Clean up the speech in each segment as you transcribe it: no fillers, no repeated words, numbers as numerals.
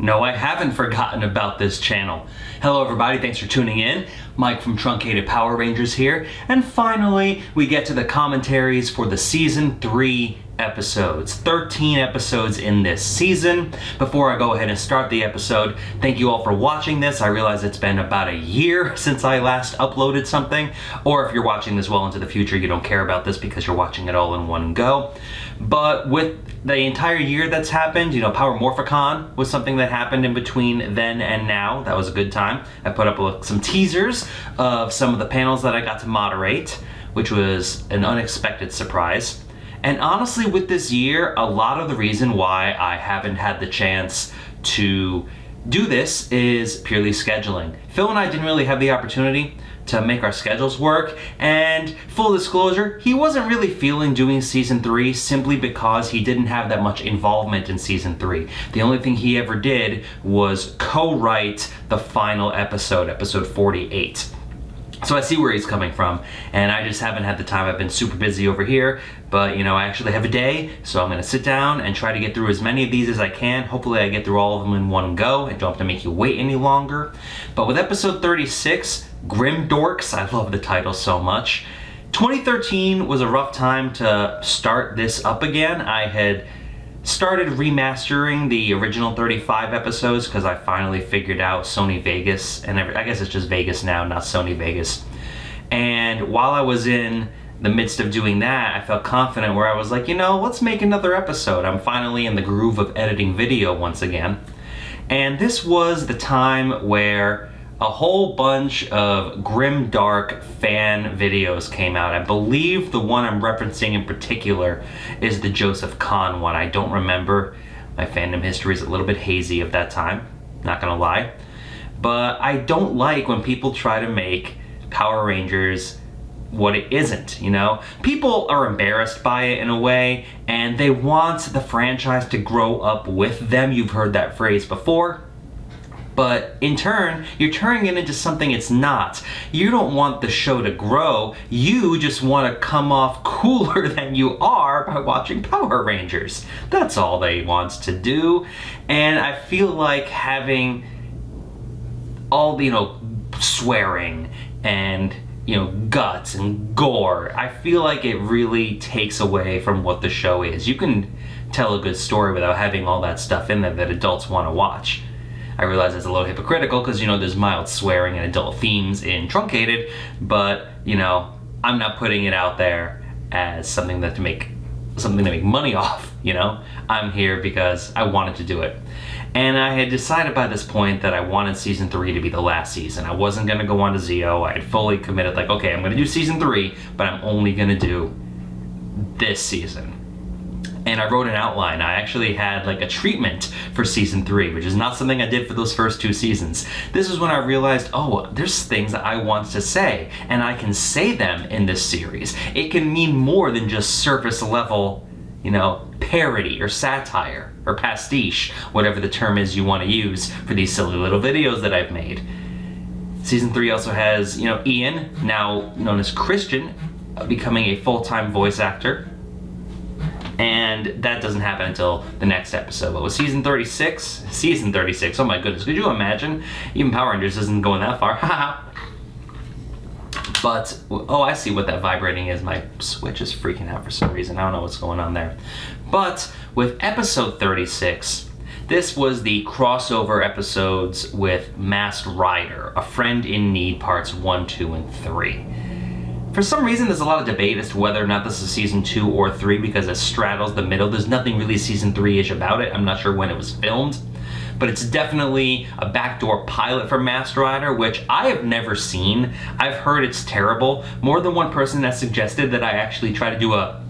No, I haven't forgotten about this channel. Hello everybody, thanks for tuning in. Mike from Truncated Power Rangers here. And finally, we get to the commentaries for the Season 3 episodes. 13 episodes in this season. Before I go ahead and start the episode, thank you all for watching this. I realize it's been about a year since I last uploaded something. Or if you're watching this well into the future, you don't care about this because you're watching it all in one go. But with the entire year that's happened, you know, Power Morphicon was something that happened in between then and now. That was a good time. I put up some teasers of some of the panels that I got to moderate, which was an unexpected surprise. And honestly, with this year, a lot of the reason why I haven't had the chance to do this is purely scheduling. Phil and I didn't really have the opportunity to make our schedules work, and full disclosure, he wasn't really feeling doing Season 3 simply because he didn't have that much involvement in Season 3. The only thing he ever did was co-write the final episode, episode 48. So I see where he's coming from, and I just haven't had the time. I've been super busy over here, but you know, I actually have a day, so I'm gonna sit down and try to get through as many of these as I can. Hopefully I get through all of them in one go and don't have to make you wait any longer. But with episode 36, Grimdorks, I love the title so much. 2013 was a rough time to start this up again. I had started remastering the original 35 episodes because I finally figured out Sony Vegas, and I guess it's just Vegas now, not Sony Vegas. And while I was in the midst of doing that, I felt confident where I was like, you know, let's make another episode. I'm finally in the groove of editing video once again. And this was the time where a whole bunch of Grimdark fan videos came out. I believe the one I'm referencing in particular is the Joseph Kahn one. I don't remember. My fandom history is a little bit hazy of that time, not gonna lie. But I don't like when people try to make Power Rangers what it isn't, you know? People are embarrassed by it in a way, and they want the franchise to grow up with them. You've heard that phrase before. But in turn, you're turning it into something it's not. You don't want the show to grow, you just want to come off cooler than you are by watching Power Rangers. That's all they want to do. And I feel like having all the, you know, swearing and, you know, guts and gore, I feel like it really takes away from what the show is. You can tell a good story without having all that stuff in there that adults want to watch. I realize it's a little hypocritical because, you know, there's mild swearing and adult themes in Truncated, but, you know, I'm not putting it out there as something to make money off, you know? I'm here because I wanted to do it. And I had decided by this point that I wanted Season 3 to be the last season. I wasn't going to go on to Zeo. I had fully committed, like, okay, I'm going to do Season 3, but I'm only going to do this season. And I wrote an outline. I actually had like a treatment for Season 3, which is not something I did for those first two seasons. This is when I realized, oh, there's things that I want to say, and I can say them in this series. It can mean more than just surface level, you know, parody or satire or pastiche, whatever the term is you want to use for these silly little videos that I've made. Season 3 also has, you know, Ian, now known as Christian, becoming a full-time voice actor. And that doesn't happen until the next episode. But with Season 36, oh my goodness, could you imagine? Even Power Rangers isn't going that far, haha. But, oh, I see what that vibrating is. My Switch is freaking out for some reason. I don't know what's going on there. But with episode 36, this was the crossover episodes with Masked Rider, A Friend in Need Parts 1, 2, and 3. For some reason, there's a lot of debate as to whether or not this is Season 2 or 3 because it straddles the middle. There's nothing really Season 3-ish about it. I'm not sure when it was filmed. But it's definitely a backdoor pilot for Masked Rider, which I have never seen. I've heard it's terrible. More than one person has suggested that I actually try to do a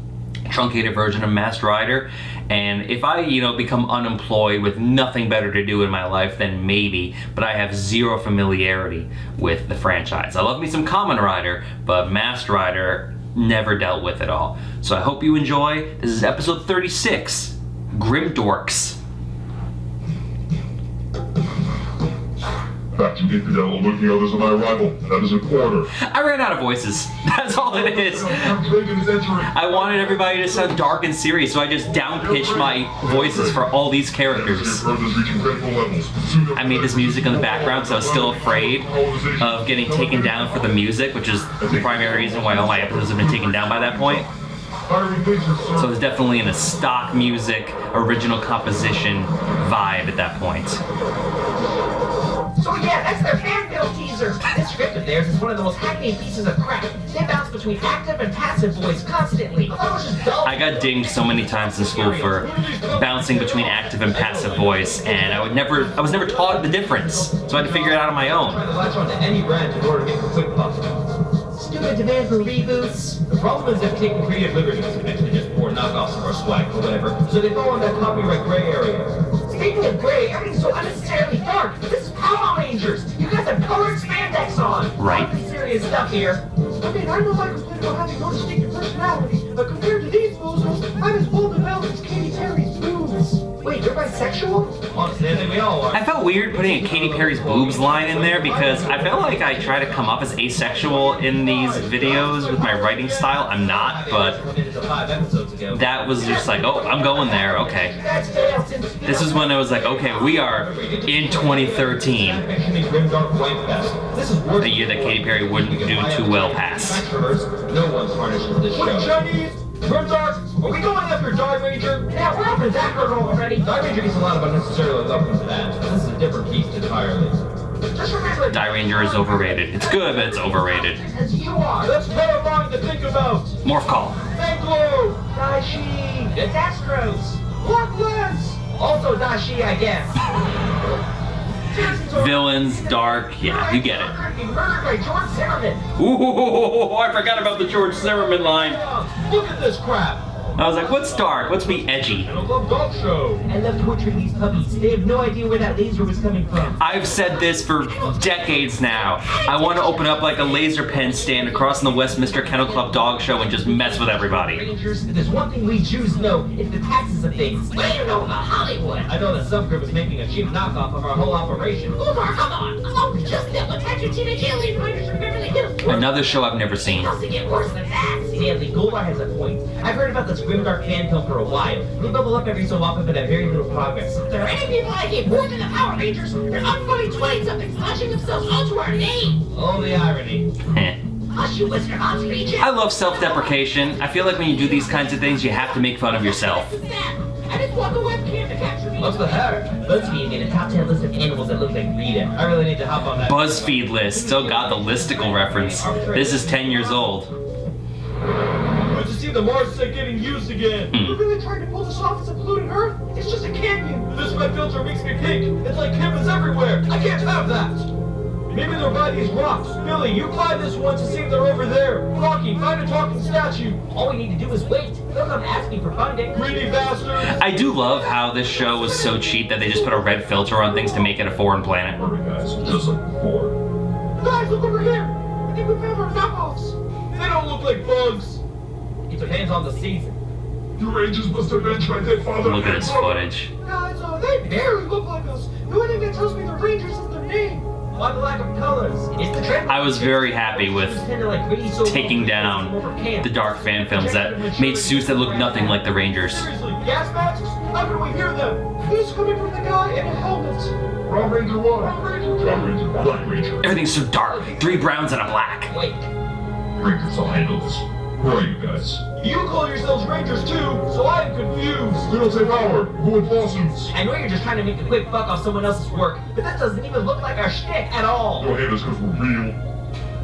truncated version of Masked Rider, and if I, you know, become unemployed with nothing better to do in my life, then maybe, but I have zero familiarity with the franchise. I love me some Kamen Rider, but Masked Rider never dealt with it all. So I hope you enjoy. This is episode 36, Grimdorks. Back to Infidel alerting others of my arrival, and that is an order. I ran out of voices. That's all it is. I wanted everybody to sound dark and serious, so I just down-pitched my voices for all these characters. I made this music in the background because I was still afraid of getting taken down for the music, which is the primary reason why all my episodes have been taken down by that point. So it was definitely in a stock music, original composition vibe at that point. So yeah, that's their fan build teaser. This script of theirs is one of the most hackneyed pieces of crap. They bounce between active and passive voice constantly. I got dinged so many times in school for bouncing between active and passive voice, and I was never taught the difference, so I had to figure it out on my own. Latch on to any brand in order to make a quick buck. Stupid demand for reboots. The problem is they've taken creative liberties, eventually just pour knockoffs of our swag or whatever, so they fall in that copyright gray area. Speaking of gray, everything's so unnecessarily dark. This is Power Rangers. You guys have colored spandex on. Right. Pretty serious stuff here. I mean, I know I complain about having no distinctive personality, but compared to these bozos, I'm as well developed as Katy Perry's boobs. Wait, you're bisexual? Honestly, I think we all are. I felt weird putting a Katy Perry's boobs line in there because I felt like I try to come up as asexual in these videos with my writing style. I'm not, but that was just like, oh, I'm going there, okay. This is when I was like, okay, we are in 2013. The year that Katy Perry wouldn't do too well past. No one tarnishes this show. Chinese! Grimdorks, are we going after Die Ranger? Yeah, we're after that hurdle already. Die Ranger gets a lot of unnecessarily love into that. This is a different beast entirely. Just remember, Die Ranger is overrated. It's good, but it's overrated. as you are. That's terrifying to think about! Morph call. Anglo! Daishi, it's Astros. What less? Also Daishi, I guess. Villains, dark, yeah, you get it. Being murdered by George Zimmerman. Ooh, I forgot about the George Zimmerman line. Look at this crap! I was like, what's dark? What's be edgy? I love dog show! I love torturing these puppies. They have no idea where that laser was coming from. I've said this for decades now. I want to open up like a laser pen stand across in the Westminster Kennel Club dog show and just mess with everybody. Rangers, if there's one thing we Jews know, it's the taxes of things. What do you know about Hollywood? I know that some group is making a cheap knockoff of our whole operation. Omar, come on! Oh, we just did attack your teenage alien fighters from Beverly Hills. Another show I've never seen. It doesn't get worse than that. Stanley Goldar has a point. I've heard about this Grimdark fan film for a while. They bubble up every so often, but have very little progress. There are any people like it more than the Power Rangers. They're unfunny 20-somethings launching themselves onto our name. Oh, the irony. Hush, you Whisker Hots region. I love self-deprecation. I feel like when you do these kinds of things, you have to make fun of yourself. I just want the webcam to capture me. What's with her? BuzzFeed made a top 10 list of animals that look like Rita. I really need to hop on that. BuzzFeed list. Oh god, the listicle reference. This is 10 years old. I just see the Mars set getting used again. Hmm. We're really trying to pull this off as a polluted Earth? It's just a canyon. This red filter makes me pink. It's like cameras everywhere. I can't have that. Maybe they're by these rocks. Billy, you fly this one to see if they're over there. Rocky, find a talking statue. All we need to do is wait. They'll come asking for funding. Greedy bastards. I do love how this show was so cheap that they just put a red filter on things to make it a foreign planet. Remember, guys, just like before. Guys, look over here. I think we found our knockoffs. They don't look like bugs. It depends on the season. You Rangers must avenge my dead father. Look at this footage. Guys, they barely look like us. The only thing that tells me they're Rangers is their name. Why the lack of colors? It's the trend. I was very happy with taking down the dark fan films that made suits that looked nothing like the Rangers. Seriously, gas masks? How can we hear them? He's coming from the guy in a helmet. Brown Ranger 1. Brown Ranger, Black Ranger. Everything's so dark. 3 browns and a black. Wait. Rangers, I'll handle this. Who are you guys? You call yourselves Rangers too, so I'm confused. We don't say power. Who in lawsuits? I know you're just trying to make a quick buck off someone else's work, but that doesn't even look like our shtick at all. Don't hate us because we're real.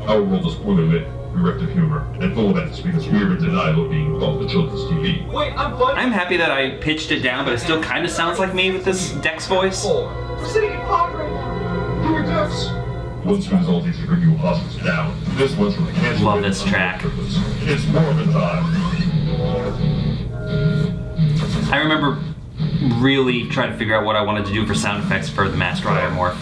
Our world is poorly lit, bereft of humor, and full of ethics because we're in denial of being called the children's TV. Wait, I'm funny. I'm happy that I pitched it down, but it still kind of sounds like me with this Dex voice. We're sitting in pod right now. Who are deaths? One's result is to bring you hospice down. This one's from the cancer. Love this track. It's Mormon time. I remember really trying to figure out what I wanted to do for sound effects for the Master Iron Morph.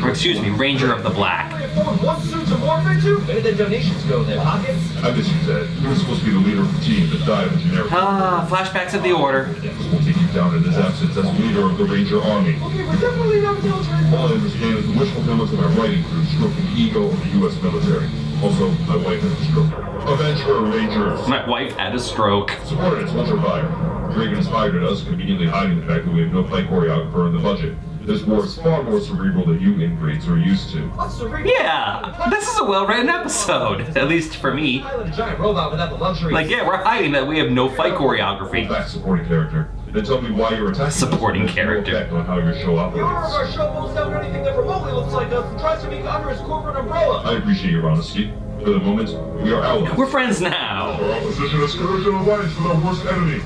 Or excuse me, Ranger of the Black. afford one suit to morph into? Where did the donations go? Their pockets? I miss you, Ted. You were supposed to be the leader of the team that died of a generic. Flashbacks of the Order. We'll take you down in his absence as leader of the Ranger Army. Okay, we're definitely not military. All I understand is the wish fulfillment of my writing crew stroking the ego of the U.S. military. Also, my wife has a stroke. Avenge her, Rangers. My wife had a stroke. Subordinates, ultra fire. Draven is fired at us, conveniently hiding the fact that we have no fight choreographer in the budget. This war is far more cerebral than you ingrates are used to. What's the reason? Yeah, this is a well-written episode, at least for me. Pilot a giant robot without the luxury. Like, yeah, we're hiding that we have no fight choreography. Back supporting character. Then tell me why you're attacking Supporting us. There's no character. effect on how your show The owner of operates. our show mows down anything that remotely looks like us and tries to make it under his corporate umbrella. I appreciate your honesty. For the moment, we are allies. We're friends now. Our opposition has courage and alliance with our worst enemy.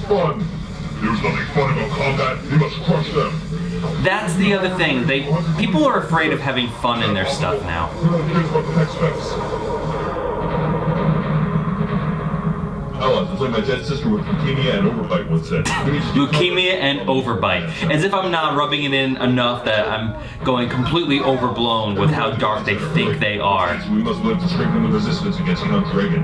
Fun. There's nothing fun about combat. You must crush them. That's the other thing. People are afraid of having fun in their stuff now. No one cares about the next steps. Allies, it's like my dead sister with leukemia and overbite once said. We need to do Leukemia and overbite. As if I'm not rubbing it in enough that I'm going completely overblown with how dark they think they are. We must live to strengthen the resistance against Count Dragon.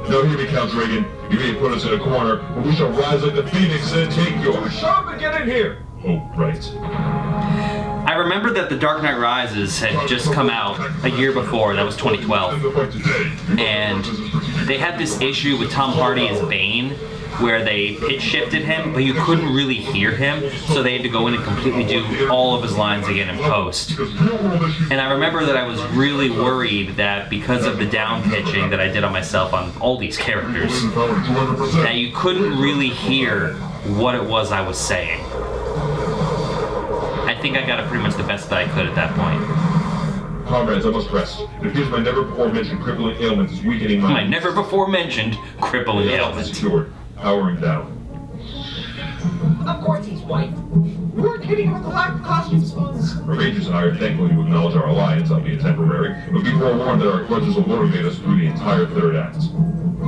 Now hear me, Count Dragon. You may put us in a corner, but we shall rise like the phoenix and take yours. Shut up and get in here! Oh, right. I remember that The Dark Knight Rises had just come out a year before. That was 2012. And they had this issue with Tom Hardy as Bane, where they pitch shifted him, but you couldn't really hear him, so they had to go in and completely do all of his lines again in post. And I remember that I was really worried that because of the down pitching that I did on myself on all these characters, that you couldn't really hear what it was I was saying. I think I got it pretty much the best that I could at that point. Comrades, I must rest. It appears my never-before-mentioned crippling ailment is weakening my... My never before mentioned crippling ailment. Secured. Powering down. Of course he's white. We weren't kidding about the lack of costume funds. Our Rangers and I are thankful you acknowledge our alliance, albeit temporary, but be forewarned that our grudges will motivate us through the entire third act.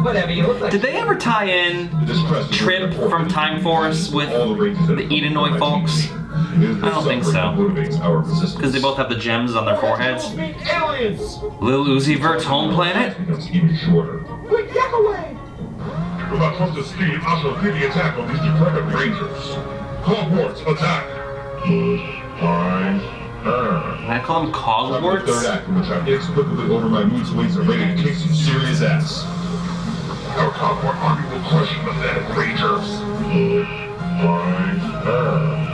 Whatever, you look like... Did they ever tie in This crest is Trip from Time Force with all the Rangers that the have come Edenoid from my folks? team. It is I don't think suffering so. that motivates our resistance. Because they both have the gems on their foreheads. Those mean aliens! Lil Uzi Vert's home planet? Becomes even shorter. Quick, yak away! With our trusted speed, I shall lead the attack on these decrepit Rangers. Cohorts, attack! Fine. Can I call them I'm the third Cogwarts? act in which I'm inexplicably over my mood swings and ready to kick some serious ass. Our Cohort army will crush the dead Rangers. Fine.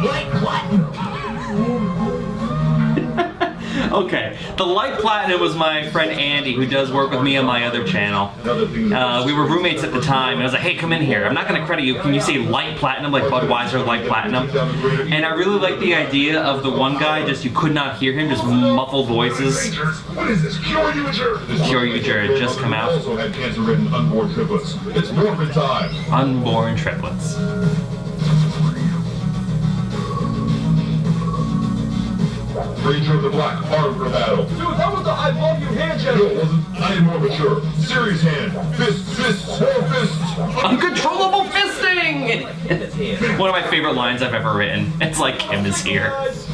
Like platinum. Okay, the Light Platinum was my friend Andy, who does work with me on my other channel. We were roommates at the time, and I was like, hey, come in here. I'm not going to credit you. Can you say Light Platinum, like Budweiser Light Platinum? And I really like the idea of the one guy, just you could not hear him, just muffled voices. Rangers, what is this? Cure-Uger! This Cure-Uger had just come out. Also had cancer-ridden unborn triplets. It's morphin' time! Unborn triplets. Ranger of the Black, armed for battle. Dude, that was the I love you hand No, gesture! it wasn't. I am more mature. Serious hand. Fists, more fists! Uncontrollable fisting! Kim is here. One of my favorite lines I've ever written. It's like Kim is here. Guys,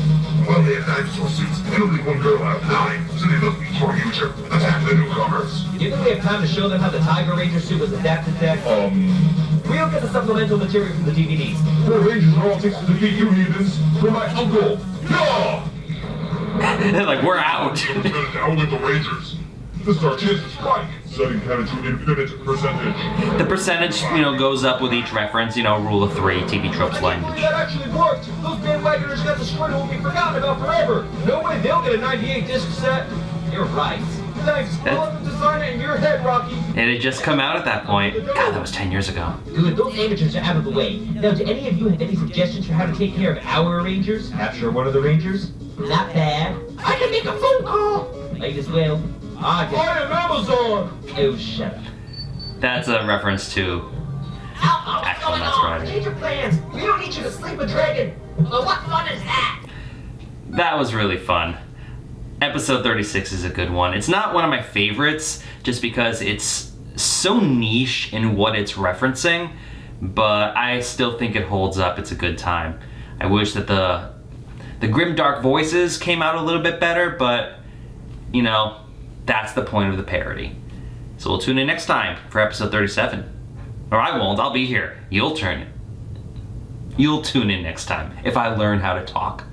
Well, they have dinosaur suits, and only one girl out of 9, so they must be Cure-Uger. Attack the newcomers. You think we have time to show them how the Tiger Ranger suit was adapted tech? We'll get the supplemental material from the DVDs. 4 Rangers are all takes to defeat you heathens. For my uncle. Yeah! They're like, we're out. Gonna outwit the Rangers. This is our chance to strike. Setting cannon to infinite percentage. The percentage, goes up with each reference, rule of 3, TV tropes I can't believe language. that actually worked! Those bandwagoners got destroyed and will be forgotten about forever! No way they'll get a 98 disc set! You're right. Thanks, I'll have to design it in your head, Rocky! It had just come out at that point. God, that was 10 years ago. Good, those amateurs are out of the way. Now, do any of you have any suggestions for how to take care of our Rangers? Capture one of the Rangers? Not bad. I can make a phone call. Might as well. I am Amazon! Oh, shut up. That's a reference to Alpha, what's Axel, going that's on? right. Change your plans. We don't need you to sleep with Dragon. Well, what fun is that? That was really fun. Episode 36 is a good one. It's not one of my favorites, just because it's so niche in what it's referencing, but I still think it holds up. It's a good time. I wish that The Grimdark voices came out a little bit better, but, you know, that's the point of the parody. So we'll tune in next time for episode 37. Or I won't, I'll be here. You'll tune in next time if I learn how to talk.